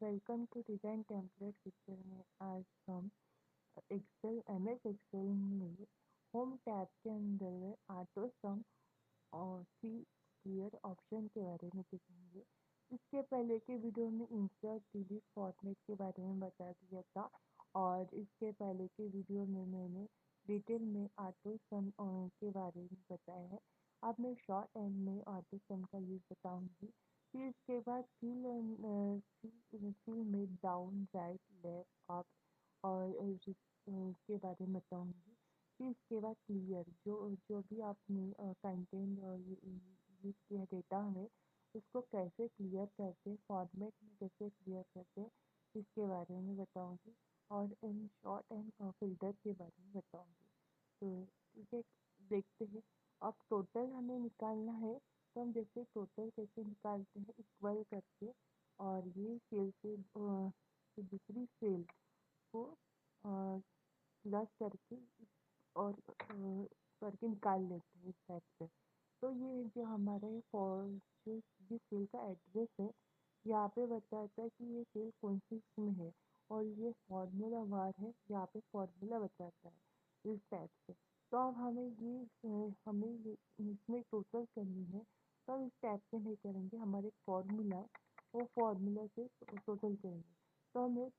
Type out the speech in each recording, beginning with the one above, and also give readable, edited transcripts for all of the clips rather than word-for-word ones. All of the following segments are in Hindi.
Welcome to Design Template picture में आज हम एक्सेल MS एक्सेल में होम टैब के अंदर ऑटो सम और सी क्लियर ऑप्शन के बारे में देखेंगे। इसके पहले के वीडियो में इंसर्ट डिलीट फॉर्मेट के बारे में बता दिया था और इसके पहले के वीडियो में मैंने डिटेल में ऑटो सम के बारे में बताया है। अब मैं शॉर्ट एंड में ऑटो सम का यूज़ बताऊंगी। फिर इसके बाद फिल में डाउन राइट लेफ्ट अप और के बारे में बताऊंगी। फिर इसके बाद क्लियर जो जो भी आपने कंटेंट यूज़ किया डेटा में उसको कैसे क्लियर करते हैं, फॉर्मेट में कैसे क्लियर करते हैं इसके बारे में बताऊंगी और इन शॉर्ट एंड फिल्टर के बारे में बताऊंगी। तो ठीक है, देखते हैं। अब टोटल हमें निकालना है, तो हम जैसे टोटल कैसे निकालते हैं इक्वल करके और ये सेल से दूसरी सेल को प्लस करके और करके निकाल लेते हैं इस टाइप से। तो ये जो हमारे फॉर जो ये सेल का एड्रेस है यहाँ पे बताता है कि ये सेल कौन सी इसमें है और ये फॉर्मूला बार है, यहाँ पे फॉर्मूला बताता है इस टाइप से। तो अब हमें ये इसमें टोटल करनी है, तो हम इस टाइप से नहीं करेंगे, हमारे फॉर्मूला वो फॉर्मूला से टोटल करेंगे। तो हमें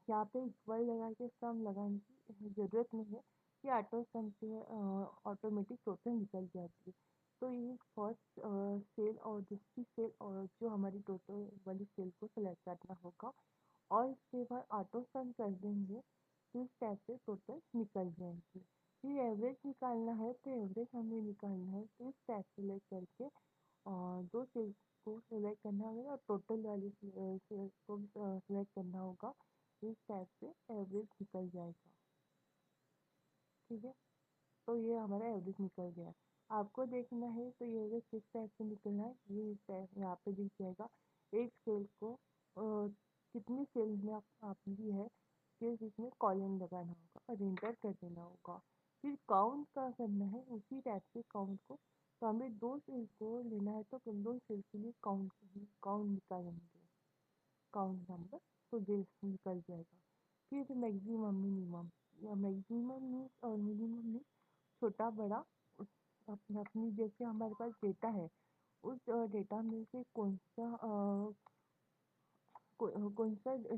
यहाँ पे इक्वल लगा के सम लगाने की ज़रूरत नहीं है कि ऑटो सम से ऑटोमेटिक टोटल निकल जाती है। तो ये फर्स्ट सेल और दूसरी सेल और जो हमारी टोटल वाली सेल को सिलेक्ट करना होगा और इसके बाद ऑटो सम कर देंगे तो इस टाइप से टोटल निकल जाएंगे। फिर एवरेज निकालना है, तो एवरेज हमें निकालना है तो इस टाइप सेलेक्ट करके दो सेल को सिलेक्ट करना होगा और टोटल वाली सेल को सिलेक्ट करना होगा। इस टाइप से एवरेज निकल जाएगा। ठीक है, तो ये हमारा एवरेज निकल गया। आपको देखना है तो ये एवरेज किस टाइप से निकलना है, ये इस टाइप यहाँ पे दिख जाएगा। एक सेल को कितनी सेल में आपने ली है फिर इसमें कॉलम लगाना होगा और एंटर कर देना होगा। फिर काउंट का करना है उसी टाइप से काउंट को, तो हमें दो सेल को लेना है तो दो सेल के लिए काउंट काउंट निकालेंगे, काउंट नंबर, तो ये निकल जाएगा। फिर मैक्सिमम मिनिमम, या मैक्सिमम मीन्स और मिनिमम मीन्स छोटा बड़ा अपनी अपनी जैसे हमारे पास डेटा है उस डेटा में से कौन सा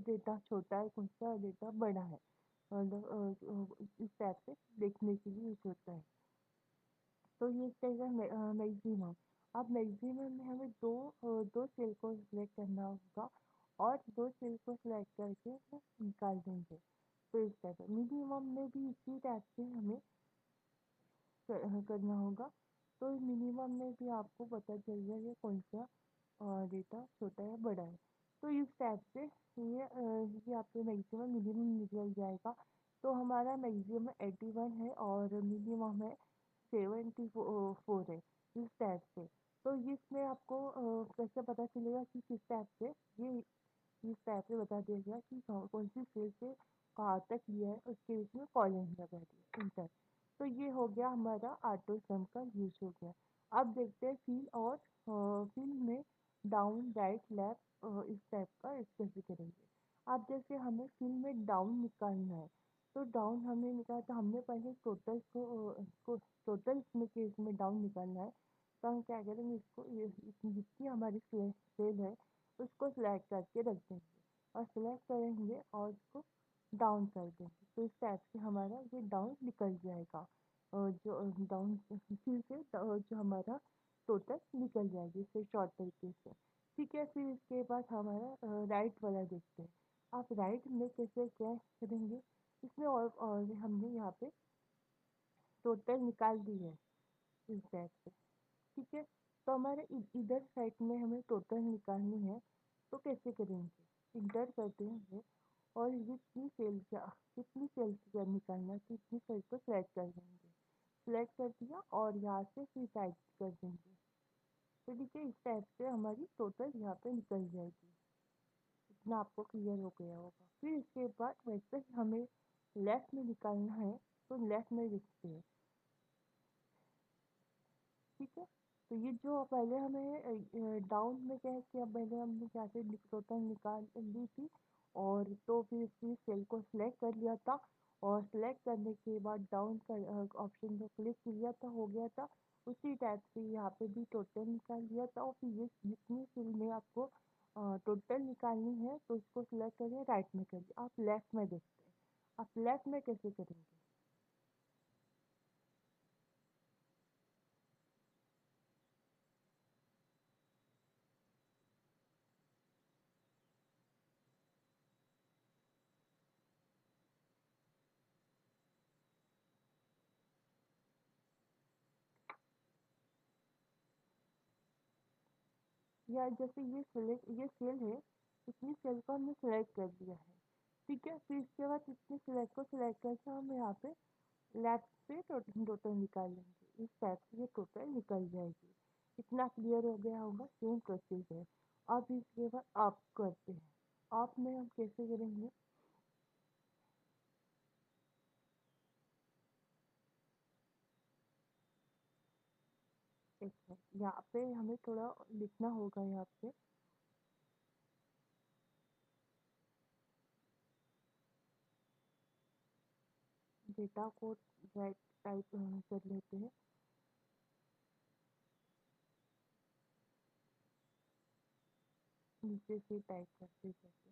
डेटा छोटा है कौन सा डेटा बड़ा है, मतलब इस टाइप से देखने के लिए यूज होता है। तो ये रहेगा मैक्सिमम। अब मैक्सिमम में हमें दो सेल को सिलेक्ट करना होगा और दो सेल को सिलेक्ट करके हम निकाल देंगे। तो इस टाइप मिनिमम में भी इसी टाइप से हमें करना होगा। तो मिनिमम में भी आपको पता चल जाएगा कौन सा डेटा छोटा है बड़ा है। तो इस टाइप से ये आपके मैक्सिमम मिनिमम निकल जाएगा। तो हमारा मैक्सिमम 81 है और मिनिमम है 74 है इस टाइप से। तो इसमें आपको कैसे पता चलेगा कि किस टाइप से ये इस टाइप से बता देगा कि कौन सी सेल से कहाँ तक लिया है उसके बीच में कॉलन लगा दिया इंटर। तो ये हो गया हमारा ऑटो सम का यूज हो गया। अब देखते हैं फिल और फिल में डाउन राइट लेफ्ट इस टाइप का इस कैसे करेंगे। अब जैसे हमें फिल में डाउन निकालना है, तो डाउन हमें निकाला तो हमने पहले को टोटल इसमें केस में डाउन निकालना है। तो हम क्या करेंगे, इसको जितनी हमारी सेल है उसको सिलेक्ट करके रख देंगे और सिलेक्ट करेंगे और उसको डाउन कर देंगे। तो इस टाइप से हमारा ये डाउन निकल जाएगा और जो डाउन फिर से जो हमारा टोटल निकल जाएगी इससे शॉर्ट तरीके से। ठीक है, फिर इसके बाद हमारा राइट वाला देखते हैं। आप राइट में कैसे क्या करेंगे, इसमें और हमने यहाँ पे टोटल निकाल दी है इस टाइप से। ठीक है, तो हमारे इधर साइड में हमें टोटल निकालनी है, तो कैसे करेंगे, इंटर करते हैं और कितनी सेल का निकालना है, कितनी सेल को सिलेक्ट कर देंगे। सिलेक्ट कर दिया और यहाँ से फिर टाइप कर देंगे। तो ठीक है, इस टाइप से हमारी टोटल यहाँ पे निकल जाएगी। इतना आपको क्लियर हो गया होगा। फिर इसके बाद वैसे ही हमें लेफ्ट में निकालना है, तो लेफ्ट में लिखते हैं। ठीक है, तो ये जो पहले हमें डाउन में क्या है कि अब पहले हमने क्या से टोटल निकाल ली थी, और तो फिर इस सेल को सिलेक्ट कर लिया था, और सिलेक्ट करने के बाद डाउन कर ऑप्शन को क्लिक किया था, हो गया था। उसी टाइप से यहाँ पे भी टोटल निकाल लिया था, और फिर ये जितनी सेल में आपको टोटल निकालनी है तो इसको सिलेक्ट करिए, राइट में करिए। आप लेफ्ट में देखते हैं, आप लेफ्ट में कैसे करेंगे? या जैसे ये सेल है, इतनी सेल को हमने सेलेक्ट कर लिया है, ठीक है। फिर इसके बाद इतनी सेलेक्ट को सिलेक्ट करके हम यहाँ पे लेफ्ट पे टोटल निकाल लेंगे, इस टाइप से ये टोटल निकल जाएगी। इतना क्लियर हो गया होगा, सेम प्रोसेस है। अब इसके बाद आप करते हैं, आप में हम कैसे करेंगे? एक मिनट, यहाँ पे हमें थोड़ा लिखना होगा यहाँ पे। डेटा को राइट टाइप कर लेते हैं, नीचे से टाइप करते करते।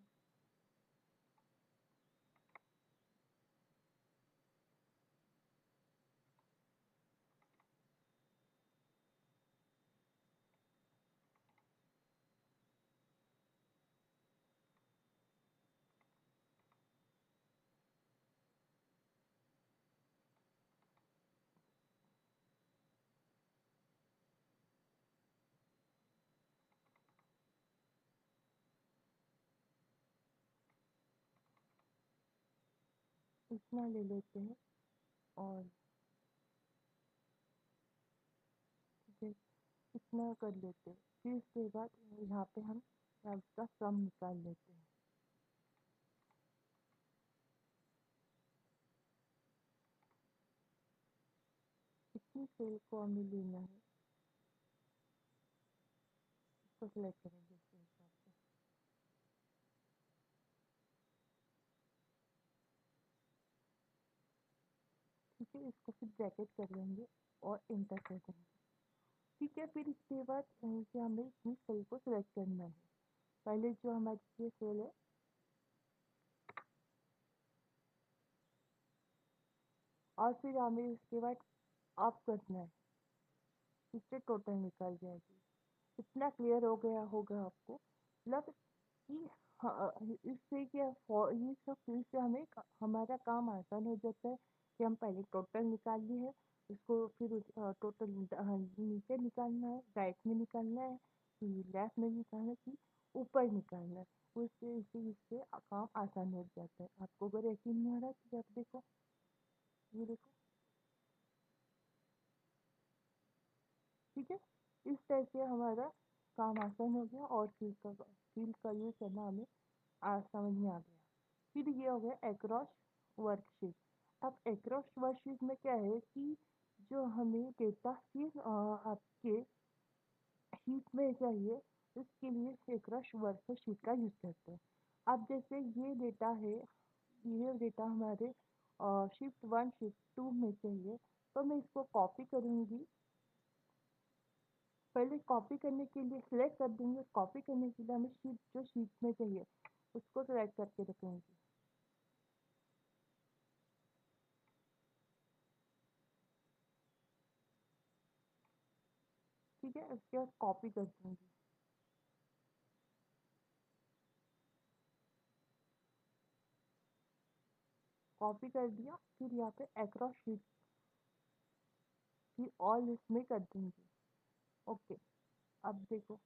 इतना ले लेते हैं, और ठीक है, इतना कर लेते हैं। फिर उसके बाद यहाँ पे हम इसका सम निकाल लेते हैं। इतनी सेल को हमें लेना है, इसको सिलेक्ट करेंगे इसके हिसाब से। ठीक है, इसको फिर ब्रैकेट कर लेंगे और इंटर कर देंगे। ठीक है, फिर इसके बाद यहीं से हमें इतनी सेल को सिलेक्ट करना है, पहले जो हमारी ये सेल है, और फिर हमें इसके बाद अप करना है, इससे टोटल निकल जाएगी। इतना क्लियर हो गया होगा आपको, मतलब कि हाँ, इससे क्या ये सब फिर से हमें हमारा काम आसान हो जाता है कि हम पहले टोटल निकाल लिए है, उसको फिर टोटल नीचे निकालना है, राइट में निकालना है, लेफ्ट में निकालना है, कि ऊपर निकालना है। उससे इससे इससे काम आसान हो जाता है। आपको अगर यकीन नहीं हो रहा तो आप देखो, ये देखो, ठीक है। इस टाइप से हमारा काम आसान हो गया, और फील्ड का यूज़ करना हमें आज समझ में आ गया। फिर ये हो गया एक्रॉस वर्कशीट। अब एक्रॉस वर्कशीट में क्या है कि जो हमें डेटा सिर्फ आपके शीट में चाहिए, उसके लिए एक्रॉस वर्कशीट का यूज़ करते हैं। अब जैसे ये डेटा है, ये डेटा हमारे शिफ्ट वन शिफ्ट टू में चाहिए, तो मैं इसको कॉपी करूँगी। पहले कॉपी करने के लिए सिलेक्ट कर देंगे, कॉपी करने के लिए हमें शीट में चाहिए उसको सिलेक्ट करके रखेंगे। ठीक है, उसके बाद कॉपी कर दूंगी। कॉपी कर दिया, फिर यहाँ पे अक्रॉस शीट की ऑल इसमें कर दूंगी। ओके, अब देखो,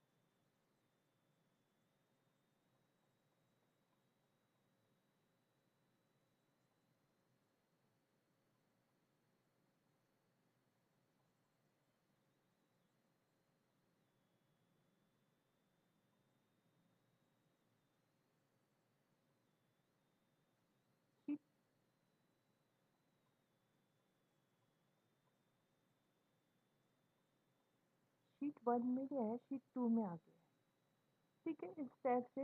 शीट शीट 1 में ही है, शीट 2 में आ गया है। ठीक है, इस टाइप से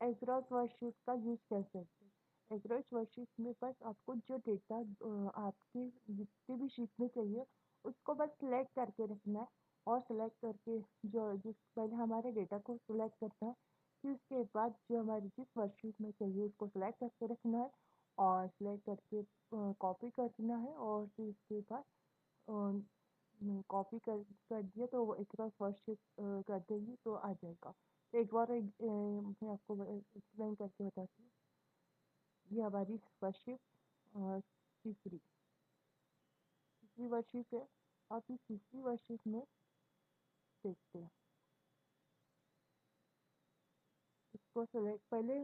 एक्रॉस वर्कशीट का यूज़ कर सकते हैं। एक्रॉस वर्कशीट में बस आपको जो डेटा आपके जितने भी शीट में चाहिए उसको बस सिलेक्ट करके रखना है, और सिलेक्ट करके जो जिस पहले हमारे डेटा को सिलेक्ट करना है, फिर उसके बाद जो हमारी जिस वर्कशीट में चाहिए उसको सिलेक्ट करके रखना है, और सिलेक्ट करके कॉपी करना है, और फिर उसके बाद कॉपी कर दिया तो वो एक बार फर्स्ट शिफ्ट कर देंगी तो आ जाएगा। तो एक बार मैं आपको एक्सप्लेन करके बताती हूँ। ये हमारी फर्स्ट शिफ्ट तीसरी तीसरी वर्कशीट है। और फिर तीसरी वर्कशीट में देखते हैं। इसको सेलेक्ट पहले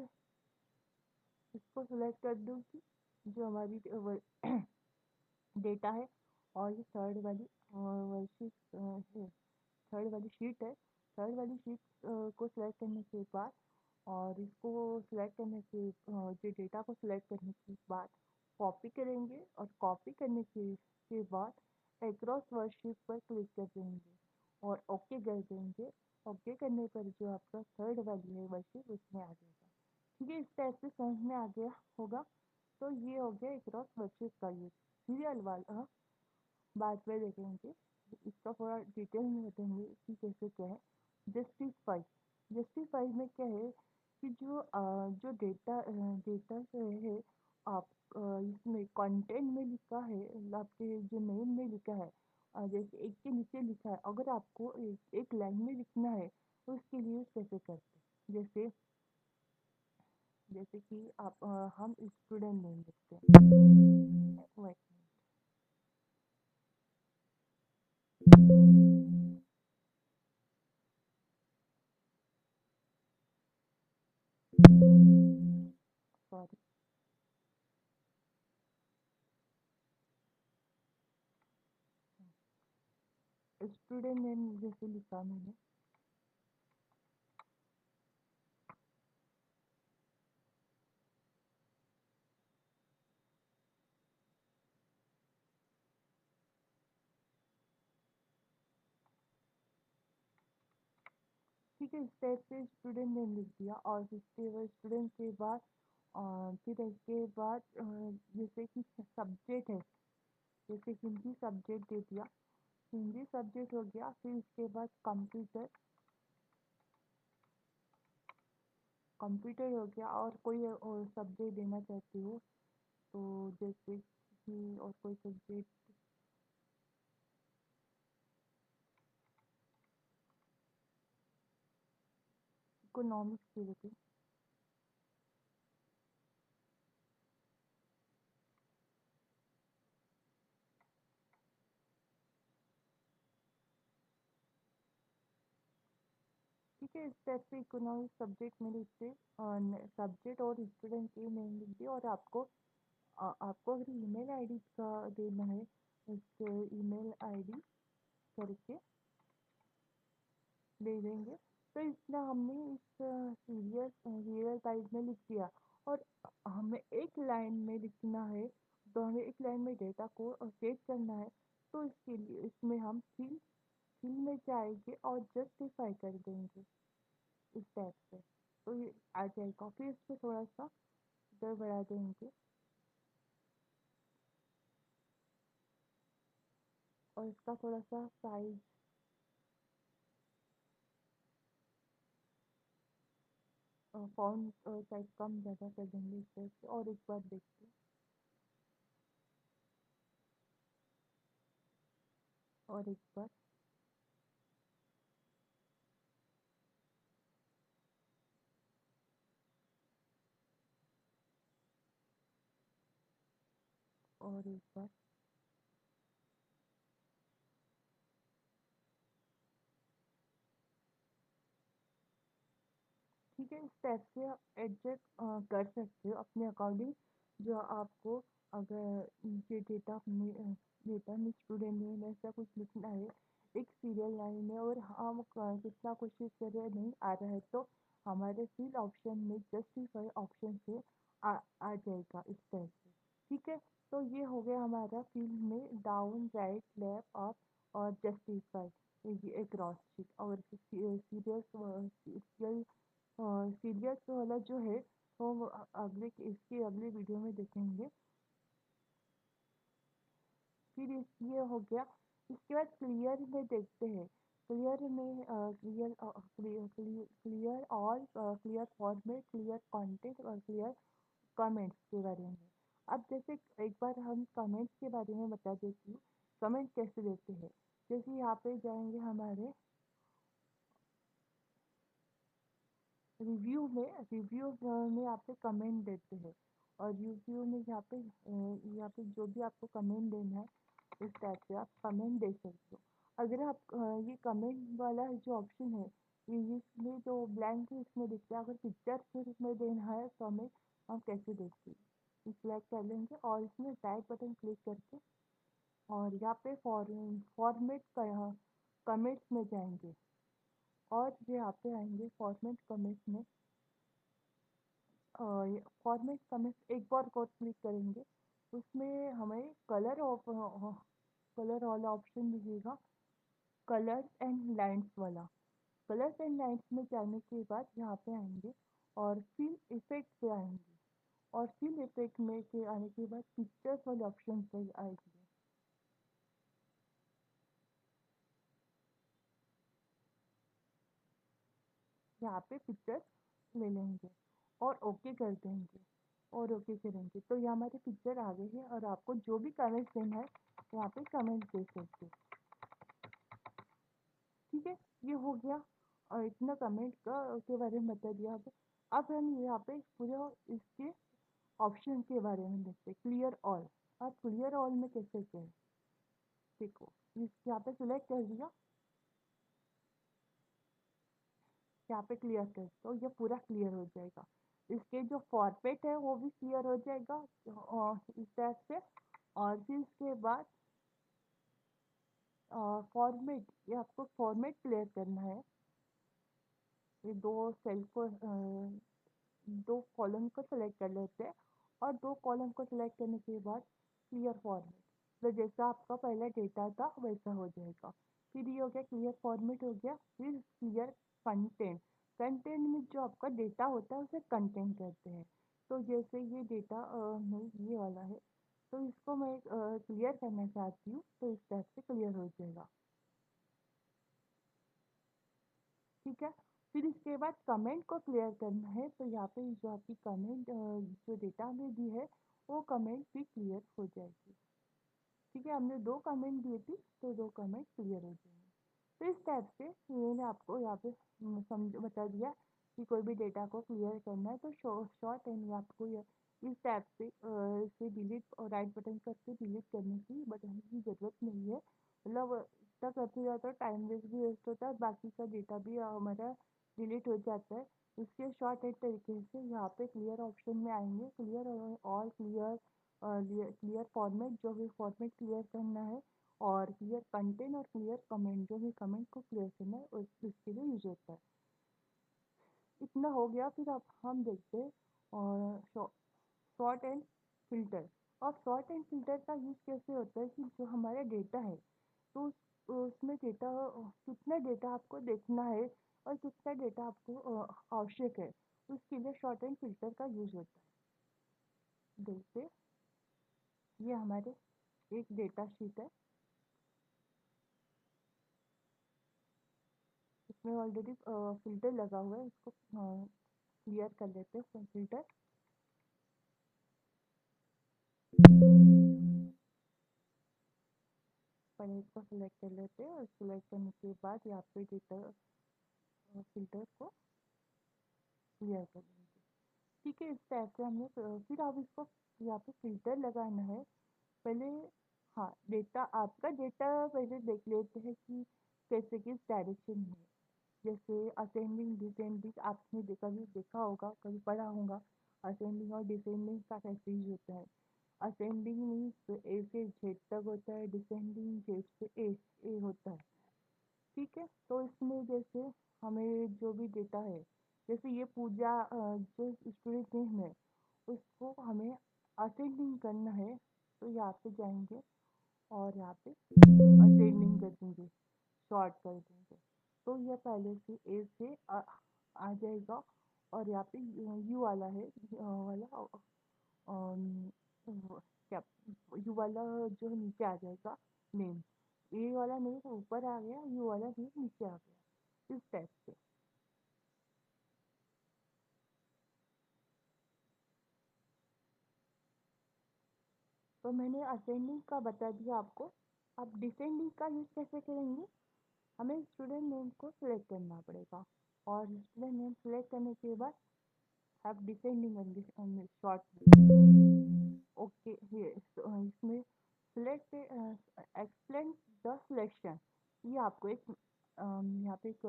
इसको सेलेक्ट कर दूँगी जो हमारी डेटा है। और ये थर्ड वाली वर्कशीट है, थर्ड वाली शीट है। थर्ड वाली शीट को सिलेक्ट करने के बाद, और इसको सिलेक्ट करने के डेटा को सिलेक्ट करने के बाद कॉपी करेंगे, और कॉपी करने के बाद एक्रॉस वर्कशीट पर क्लिक कर देंगे और ओके कर देंगे। ओके करने पर जो आपका थर्ड वाली है वर्कशीट उसमें आ जाएगा। ठीक है, इस टाइप से समझ में आ गया होगा। तो ये हो गया एक्रॉस वर्कशीट का यूज। सीरियल वाला बाद में देखेंगे, इसका थोड़ा डिटेल में बताएंगे कि कैसे क्या है। जस्टिफाई जस्टिफाई में क्या है कि जो डेटा जो है आप इसमें कंटेंट में लिखा है, आपके जो नेम में लिखा है, जैसे एक के नीचे लिखा है, अगर आपको एक लाइन में लिखना है तो उसके लिए कैसे करते हैं। जैसे कि आप हम स्टूडेंट नेम लिखते हैं। Wait, sorry, स्टूडेंट नेम जैसे लिखा मैंने। ठीक है, इस टाइप से स्टूडेंट नेम लिख दिया, और उसके बाद स्टूडेंट के बाद फिर इसके बाद जैसे कि सब्जेक्ट है, जैसे हिंदी सब्जेक्ट दे दिया, हिंदी सब्जेक्ट हो गया। फिर इसके बाद कंप्यूटर कंप्यूटर हो गया, और कोई और सब्जेक्ट देना चाहती हो तो जैसे कि और कोई सब्जेक्ट इकोनॉमिक्स दे देते। ठीक है, इस टाइप से इकोनॉमिक्स सब्जेक्ट में लिखते, सब्जेक्ट और स्टूडेंट के नेम लिख दिए। और आपको अगर ईमेल आईडी का देना है, उसके ईमेल आईडी करके दे देंगे। तो इतना हमने इस सीरियल टाइप में लिख दिया। और हमें एक लाइन में लिखना है, तो हमें एक लाइन में डेटा को सेव करना है। तो इसके लिए इसमें हम फिल में जाएंगे और जस्टिफाई कर देंगे इस टाइप से, तो ये आ जाएगा। फिर इसको थोड़ा सा इधर बढ़ा देंगे, और इसका थोड़ा सा साइज फ़ॉन्ट साइज़ कम ज़्यादा कर देंगे इस टाइप से। और एक बार देखते हैं, और एक बार, और एक बार। ठीक है, इस टाइप से आप एडजस्ट कर सकते हो अपने अकॉर्डिंग, जो आपको। अगर ये डेटा में स्टूडेंट नेम ऐसा कुछ लिखना है एक सीरियल लाइन में, और हम कितना कोशिश कर रहे हैं नहीं आ रहा है, तो हमारे फिल ऑप्शन में जस्टिफाई ऑप्शन से आ जाएगा इस टाइप से। ठीक है, तो ये हो गया हमारा फील्ड में डाउन राइट लेफ्ट अप और जस्टिफाई। ये क्रॉस चेक। और सीरियस वाला जो है वो अगले इसके अगले वीडियो में देखेंगे। फिर ये हो गया। इसके बाद क्लियर में देखते हैं। क्लियर में क्लियर और क्लियर फॉर्मेट, क्लियर कंटेंट और क्लियर कमेंट्स के बारे में। अब जैसे एक बार हम कमेंट्स के बारे में बता देती हूँ। कमेंट कैसे देते हैं, जैसे यहाँ पे जाएंगे हमारे रिव्यू में आप पे कमेंट देते हैं। और रिव्यू में यहाँ पे जो भी आपको कमेंट देना है इस टाइप से आप कमेंट दे सकते हो। अगर आप ये कमेंट वाला जो ऑप्शन है, ये इसमें जो ब्लैंक है इसमें दिखता है। अगर पिक्चर फिर इसमें देना है तो हम कैसे देखते हैं, सिलेक्ट कर लेंगे और इसमें राइट बटन क्लिक करके और यहाँ पे फॉर्मेट कमेंट्स में जाएंगे। और यहाँ पे आएंगे फॉर्मेट कमेंट्स में। फॉर्मेट कमेंट्स एक बार को क्लिक करेंगे, उसमें हमें कलर वाला ऑप्शन दिखेगा, कलर्स एंड लाइन्स वाला। कलर्स एंड लाइन्स में जाने के बाद यहाँ पे आएंगे और फिल इफेक्ट पे आएंगे। और फिल इफेक्ट में के आने के बाद पिक्चर्स वाले ऑप्शन पे आएंगे। यहाँ पे पिक्चर्स ले लेंगे और ओके कर देंगे और ओके करेंगे तो ये हमारे पिक्चर आ गए हैं। और आपको जो भी कमेंट्स देना है यहाँ पे कमेंट दे सकते हो। ठीक है, ये हो गया। और इतना कमेंट का के बारे में बता दिया। अब हम यहाँ पे पूरे इसके ऑप्शन के बारे में देखते हैं। Clear all. आप क्लियर ऑल में कैसे करें, देखो यहाँ पे सिलेक्ट कर दिया, यहाँ पे क्लियर कर तो ये पूरा क्लियर हो जाएगा। इसके जो फॉर्मेट है वो भी क्लियर हो जाएगा और इस टाइप से। और फिर इसके बाद फॉर्मेट, ये आपको फॉर्मेट क्लियर करना है। ये दो कॉलम को सेलेक्ट कर लेते हैं और दो कॉलम को सेलेक्ट करने के बाद क्लियर फॉर्मेट, तो जैसा आपका पहला डेटा था वैसा हो जाएगा। फिर ये हो गया क्लियर फॉर्मेट हो गया। फिर क्लियर कंटेंट। कंटेंट में जो आपका डेटा होता है उसे कंटेंट कहते हैं। तो जैसे ये डेटा ये वाला है तो इसको मैं क्लियर करना चाहती हूँ तो इस टाइप से क्लियर हो जाएगा। ठीक है, फिर इसके बाद कमेंट को क्लियर करना है तो यहाँ पे जो आपकी कमेंट जो डेटा में दी है वो कमेंट भी क्लियर हो जाएगी। ठीक है, हमने दो कमेंट दिए थी तो दो कमेंट क्लियर हो जाएंगे। तो इस टाइप से मैंने आपको यहाँ पे समझ बता दिया कि कोई भी डेटा को क्लियर करना है तो शॉर्ट एंड आपको इस टाइप से इसे डिलीट और राइट बटन करके डिलीट करने की बटन की ज़रूरत नहीं है। मतलब इतना करते जाओ तो टाइम वेस्ट होता है, बाकी का डेटा भी हमारा डिलीट हो जाता है। इसके शॉर्ट एंड तरीके से यहाँ पे क्लियर ऑप्शन में आएंगे। क्लियर और क्लियर फॉर्मेट, जो भी फॉर्मेट क्लियर करना है और क्लियर कंटेंट और क्लियर कमेंट, जो भी कमेंट को क्लियर करना है उसके लिए यूज होता है। इतना हो गया। फिर अब हम देखते हैं और शॉर्ट एंड फिल्टर। और शॉर्ट एंड फिल्टर का यूज़ कैसे होता है कि जो हमारा डेटा है तो उसमें डेटा कितना डेटा आपको देखना है और कितना डेटा आपको आवश्यक है, उसके लिए शॉर्ट एंड फिल्टर का यूज़ होता है। देखते, ये हमारे एक डेटा शीट है, इसमें ऑलरेडी फ़िल्टर लगा हुआ है। इसको क्लियर कर लेते हैं फ़िल्टर। पहले इसको सिलेक्ट कर लेते हैं और सिलेक्ट करने के बाद यहाँ पे डेटा फ़िल्टर को क्लियर कर लेंगे। ठीक है, इस टाइप से हमने फिर अब इसको यहाँ पे फ़िल्टर लगाना है पहले। हाँ, डेटा आपका डेटा पहले देख लेते हैं कि कैसे किस डायरेक्शन में है। जैसे असेंडिंग डिसेंडिंग आपने कभी देखा होगा, कभी पढ़ा होगा असेंडिंग और डिसेंडिंग का कैसे यूज होता है। असेंडिंग मीन्स ए से जेड तक होता है, डिसेंडिंग जेड से ए होता है। ठीक है, तो इसमें जैसे हमें जो भी डेटा है, जैसे ये पूजा जो स्टूडेंट नेम है उसको हमें असेंडिंग करना है तो यहाँ पे जाएंगे और यहाँ पे असेंडिंग कर देंगे। शॉर्ट कर देंगे। तो यह पहले से ए से आ जाएगा, और यहाँ पे यू वाला है, वाला क्या, यू वाला जो नीचे आ जाएगा नेम, ए वाला नेम ऊपर आ गया, यू वाला नेम नीचे आ गया, इस टाइप से। तो मैंने असेंडिंग का बता दिया आपको। अब डिसेंडिंग का यूज़ कैसे करेंगे? हमें स्टूडेंट नेम को सिलेक्ट करना पड़ेगा, और स्टूडेंट नेम सिलेक्ट करने के बाद आप डिसेंडिंग on शॉर्ट ओके। ये इसमें सिलेक्ट एक्सप्लेन द सिलेक्शन, ये आपको एक यहाँ पे एक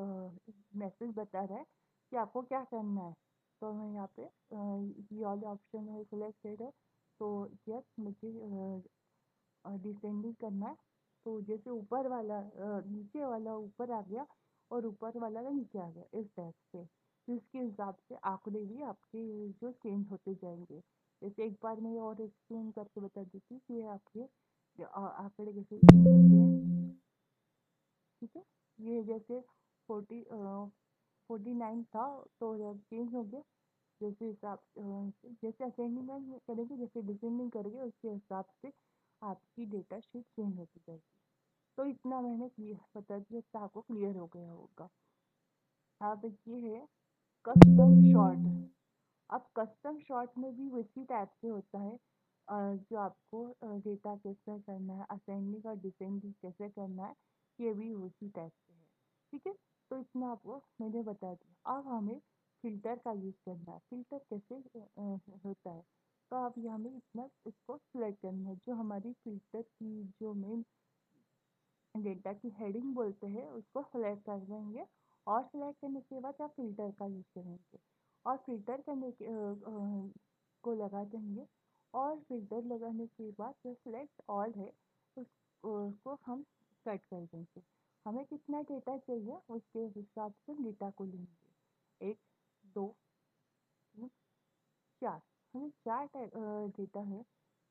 मैसेज बता रहा है कि आपको क्या करना है। तो मैं यहाँ पे ये वाले ऑप्शन है सिलेक्टेड है, तो यस मुझे डिसेंडिंग करना है। तो जैसे ऊपर वाला नीचे वाला ऊपर आ गया, और ऊपर वाला का नीचे आ गया, इस टाइप से। तो इसके हिसाब से आंकड़े भी आपके जो चेंज होते जाएंगे। जैसे एक बार मैं और एक्सप्लेन करके बता देती कि ये आपके आंकड़े कैसे चेंज होते हैं। ठीक है, ये जैसे 49 था, तो जब चेंज हो गया, जैसे हिसाब जैसे असेंडिंग में करेंगे, जैसे डिसेंडिंग करेंगे, उसके हिसाब से आपकी डेटा शीट चेंज होती जाएगी। तो इतना मैंने बता दिया तो आपको क्लियर हो गया होगा। अब ये है कस्टम शॉर्ट। अब कस्टम शॉर्ट में भी उसी टाइप से होता है, जो आपको डेटा कैसे करना है, असेंडिंग और डिसेंडिंग कैसे करना है, ये भी उसी टाइप से है। ठीक है, तो इतना आपको मैंने बता दिया। अब हमें फ़िल्टर का यूज़ करना है। फ़िल्टर कैसे होता है? तो अब ये हमें इतना इसको सिलेक्ट करना है, जो हमारी फ़िल्टर की जो मेन डेटा की हेडिंग बोलते हैं, उसको सेलेक्ट कर देंगे, और सेलेक्ट करने के बाद आप फ़िल्टर का यूज़ करेंगे, और फ़िल्टर करने के को लगा देंगे। और फ़िल्टर लगाने के बाद जो सिलेक्ट ऑल है उसको हम कट कर देंगे। हमें कितना डेटा चाहिए उसके हिसाब से डेटा को लेंगे, 1 2 3 4। हमें 4 डेटा है,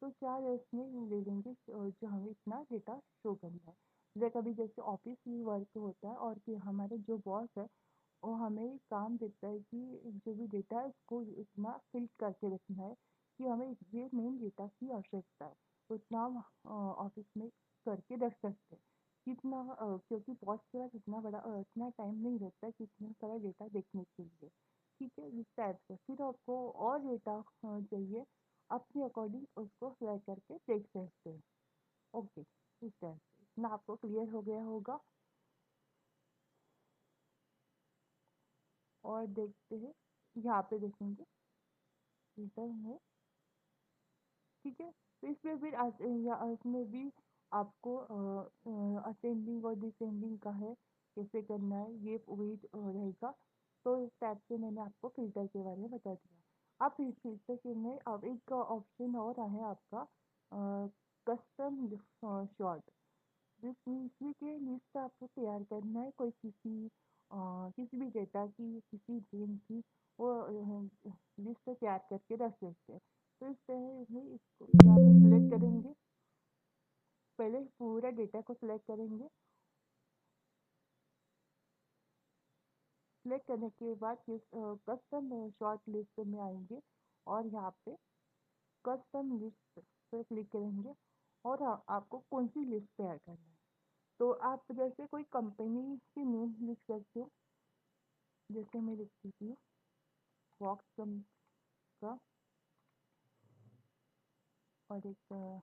तो 4 इसमें ले लेंगे, जो हमें इतना डेटा शो करना है। कभी जैसे ऑफिस में वर्क होता है, और कि हमारे जो बॉस है वो हमें काम देता है कि जो भी डेटा है उसको इतना फिल करके रखना है, कि हमें ये मेन डेटा की आवश्यकता है, उतना हम ऑफिस में करके रख सकते हैं। कितना क्योंकि बॉस के पास इतना बड़ा इतना टाइम नहीं रहता है कि इतना सारा डेटा देखने के लिए। ठीक है, इस टाइप से फिर आपको और डेटा चाहिए, अपने अकॉर्डिंग उसको सिलेक्ट करके देख सकते हैं। ओके, इस टाइप से इतना आपको क्लियर हो गया होगा। और देखते हैं, यहाँ पे देखेंगे रिटर्न है। ठीक है, तो इसमें फिर इसमें भी आपको असेंडिंग और डिसेंडिंग का है, कैसे करना है ये वही रहेगा। तो इस टाइप से मैंने आपको फ़िल्टर के बारे में बता दिया। अब इस फ़िल्टर के में अब एक ऑप्शन और है आपका, कस्टम शॉर्ट। जिसमें के लिस्ट आपको तैयार करना है, कोई किसी भी डेटा की, किसी गेम की, वो लिस्ट तैयार करके रख सकते हैं। तो इस तरह में इसको यहाँ पे सिलेक्ट करेंगे, पहले पूरा डेटा को सिलेक्ट करेंगे। सिलेक्ट करने के बाद कस्टम शॉर्ट लिस्ट में आएंगे, और यहाँ पे कस्टम लिस्ट पे क्लिक करेंगे, और आपको कौन सी लिस्ट तैयार करना है। तो आप जैसे कोई कंपनी की नेम लिख सकते हो, जैसे मैं लिख देती हूँ फॉक्स का, और एक और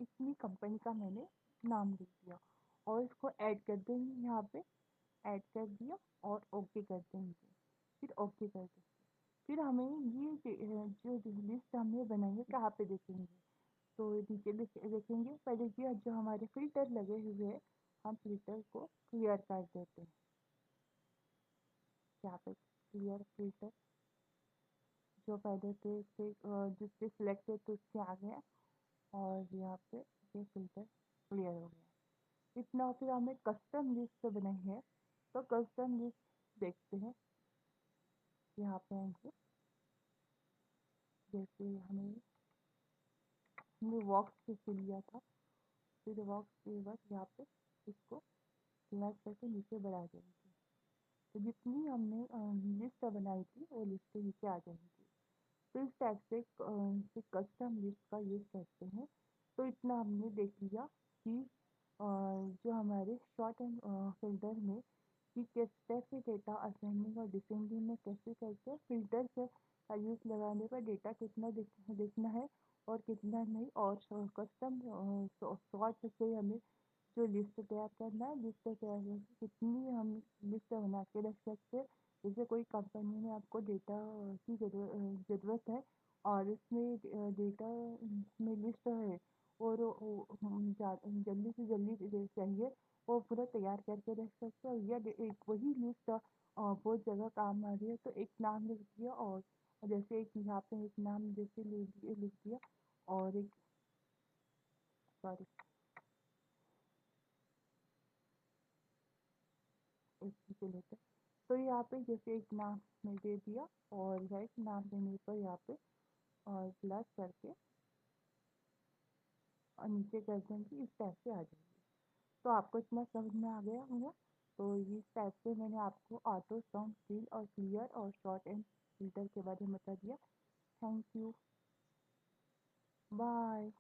इतनी कंपनी का मैंने नाम लिख दिया और इसको ऐड कर देंगे यहाँ पे, ऐड कर दिया और ओके कर देंगे, फिर ओके कर देंगे। फिर हमें ये जो लिस्ट हमने बनाई है कहाँ पे देखेंगे, तो नीचे देखेंगे पहले ये जो हमारे फिल्टर लगे हुए हैं हम फिल्टर को क्लियर कर देते हैं। यहाँ पे क्लियर फिल्टर जो पहले थे जिससे सिलेक्ट है तो उसके आ गया और यहाँ पे ये फिल्टर क्लियर हो गया। इतना फिर हमें कस्टम लिस्ट बनाई है, तो कस्टम लिस्ट देखते हैं। यहाँ पे आएंगे, जैसे हमने वॉक्स से लिया था, फिर वॉक्स के बाद यहाँ पे इसको ड्रैग करके नीचे बढ़ा देंगे, तो जितनी हमने लिस्ट बनाई थी वो लिस्ट नीचे आ जाएंगी। तो इस टाइप से कस्टम लिस्ट का यूज़ करते हैं। तो इतना हमने देख लिया कि जो हमारे शॉर्ट एंड फिल्टर में कि किस टाइप से डेटा असेंडिंग और डिसेंडिंग में कैसे करके फिल्टर से का यूज़ लगाने पर डेटा कितना देखना है और कितना नहीं, और कस्टम शॉर्ट से हमें जो लिस्ट तैयार करना है, लिस्ट तैयार करके कितनी हम लिस्ट बना के रख सकते हैं। जैसे कोई कंपनी में आपको डेटा की ज़रूरत है और इसमें डेटा में लिस्ट है और जल्दी से जल्दी चाहिए, वो पूरा तैयार करके रख सकते हो। या एक वही लिस्ट बहुत जगह काम आ रही है तो एक नाम लिख दिया, और जैसे एक यहाँ पे एक नाम जैसे लिख दिया और एक सॉरी एक चीज़ लेते हैं। तो यहाँ पे जैसे एक नाम मैं दे दिया और राइट नाम देने पर यहाँ पे और प्लस करके और नीचे कर देंगे, इस टाइप से आ जाएगी। तो आपको इतना समझ में आ गया होगा। तो इस टाइप से मैंने आपको ऑटो सम फिल और क्लियर और शॉर्ट एंड फिल्टर के बारे में बता दिया। Thank you, bye.